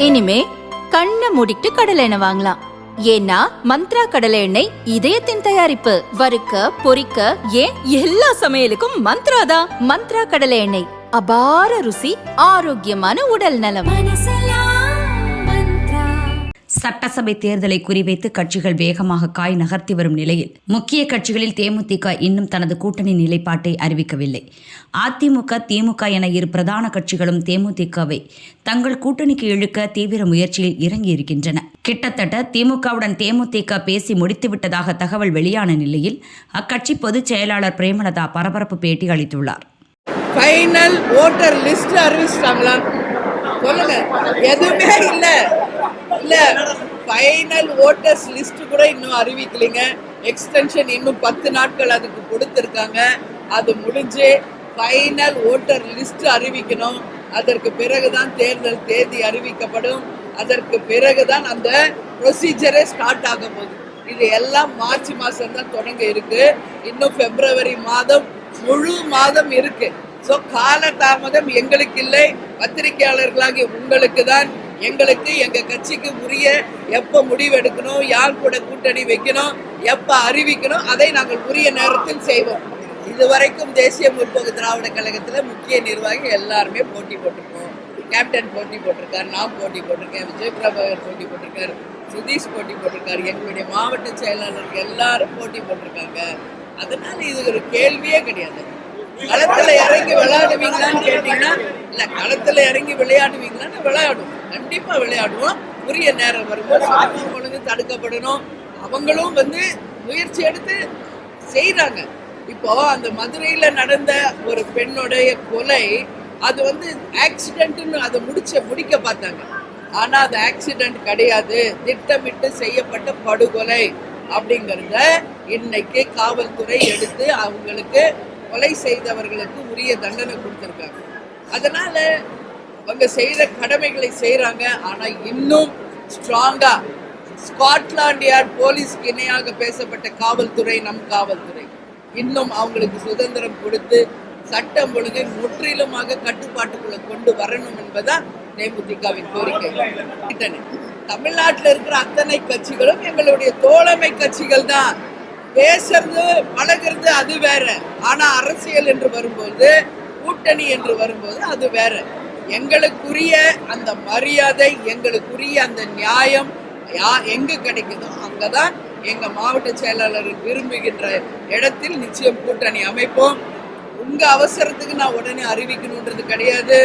இனிமே கண்ணை மூடிட்டு கடலை எண்ணெய் வாங்கலாம். ஏன்னா மந்த்ரா கடலை எண்ணெய் இதயத்தின் தயாரிப்பு. வறுக்க பொரிக்க ஏன் எல்லா சமையலுக்கும் மந்த்ரா தான். மந்த்ரா கடலை எண்ணெய், அபார ருசி, ஆரோக்கியமான உடல் நலம். சட்டசபை தேர்தலை குறிவைத்து கட்சிகள் வேகமாக காய் நகர்த்தி வரும் நிலையில் முக்கிய கட்சிகளில் தேமுதிக இன்னும் தனது கூட்டணி நிலைப்பாட்டை அறிவிக்கவில்லை. அதிமுக, திமுக என இரு பிரதான கட்சிகளும் தேமுதிகவை தங்கள் கூட்டணிக்கு இழுக்க தீவிர முயற்சியில் இறங்கியிருக்கின்றன. கிட்டத்தட்ட திமுகவுடன் தேமுதிக பேசி முடித்துவிட்டதாக தகவல் வெளியான நிலையில் அக்கட்சி பொதுச் செயலாளர் பிரேமலதா பரபரப்பு பேட்டி அளித்துள்ளார். ஃபைனல் ஓட்டர் லிஸ்ட் அறிவிச்சிட்டாங்களா? சொல்லுங்க. எதுவுமே இல்ல ஃபைனல் ஓட்டர்ஸ் லிஸ்ட் கூட இன்னும் அறிவிக்கலைங்க. எக்ஸ்டென்ஷன் இன்னும் 10 நாட்கள் அதுக்கு கொடுத்துருக்காங்க. அது முடிஞ்சு ஃபைனல் ஓட்டர் லிஸ்ட் அறிவிக்கணும். அதற்கு பிறகுதான் தேர்தல் தேதி அறிவிக்கப்படும். அதற்கு பிறகுதான் அந்த ப்ரொசீஜரே ஸ்டார்ட் ஆக போகுது. இது எல்லாம் மார்ச் மாதம் தான் தொடங்க இருக்கு. இன்னும் பிப்ரவரி மாதம் முழு மாதம் இருக்கு. ஸோ காலதாமதம் எங்களுக்கு இல்லை, பத்திரிகையாளர்களாகிய உங்களுக்கு தான். எங்களுக்கு எங்க கட்சிக்கு உரிய எப்ப முடிவு எடுக்கணும், யார் கூட கூட்டணி வைக்கணும், எப்ப அறிவிக்கணும், அதை நாங்கள் உரிய நேரத்தில் செய்வோம். இதுவரைக்கும் தேசிய முற்போக்கு திராவிட கழகத்துல முக்கிய நிர்வாகி எல்லாருமே போட்டி போட்டிருக்கோம். கேப்டன் போட்டி போட்டிருக்காரு, நான் போட்டி போட்டிருக்கேன், விஜய் பிரபாகர் போட்டி போட்டிருக்காரு, சுதீஷ் போட்டி போட்டிருக்காரு, எங்களுடைய மாவட்ட செயலாளர்கள் எல்லாரும் போட்டி போட்டிருக்காங்க. அதனால இது ஒரு கேள்வியே கிடையாது. களத்துல இறங்கி விளையாடுவீங்களான்னு கேட்டீங்கன்னா, இல்ல களத்துல இறங்கி விளையாடுவீங்களான்னு விளையாடுவோம், கண்டிப்பா விளையாடுவோம். உரிய நேரம் வரும்போது சட்டம் ஒழுங்கு தடுக்கப்படணும். அவங்களும் முயற்சி எடுத்து செய்யறாங்க. இப்போ அந்த மதுரையில நடந்த ஒரு பெண்ணுடைய கொலை, அது ஆக்சிடென்ட்னு அதை முடிக்க பார்த்தாங்க. ஆனா அது ஆக்சிடென்ட் கிடையாது, திட்டமிட்டு செய்யப்பட்ட படுகொலை அப்படிங்கறத இன்னைக்கு காவல்துறை எடுத்து அவங்களுக்கு கொலை செய்தவர்களுக்கு உரிய தண்டனை கொடுத்திருக்காங்க. அதனால அவங்க செய்யற கடமைகளை செய்யறாங்க. ஆனா இன்னும் ஸ்ட்ராங்கா ஸ்காட்லாந்து யார்ட் போலீஸ்க்கு இணையாக பேசப்பட்ட காவல்துறை, நம் காவல்துறை இன்னும் அவங்களுக்கு சுதந்திரம் கொடுத்து சட்டம் ஒழுங்கை முற்றிலுமாக கட்டுப்பாட்டுக்குள்ள கொண்டு வரணும் என்பதுதான் தேமுதிகவின் கோரிக்கை. தமிழ்நாட்டில் இருக்கிற அத்தனை கட்சிகளும் எங்களுடைய தோழமை கட்சிகள் தான். பேசுறது பழகிறது அது வேற. ஆனா அரசியல் என்று வரும்போது, கூட்டணி என்று வரும்போது அது வேற. எங்களுக்குரிய அந்த மரியாதை, எங்களுக்குரிய அந்த நியாயம் எங்க கிடைக்குதோ அங்கதான் எங்க மாவட்ட செயலாளர் விரும்புகின்ற இடத்தில் நிச்சயம் கூட்டணி அமைப்போம். உங்க அவசரத்துக்கு நான் உடனே அறிவிக்கணும்ன்றது கிடையாது.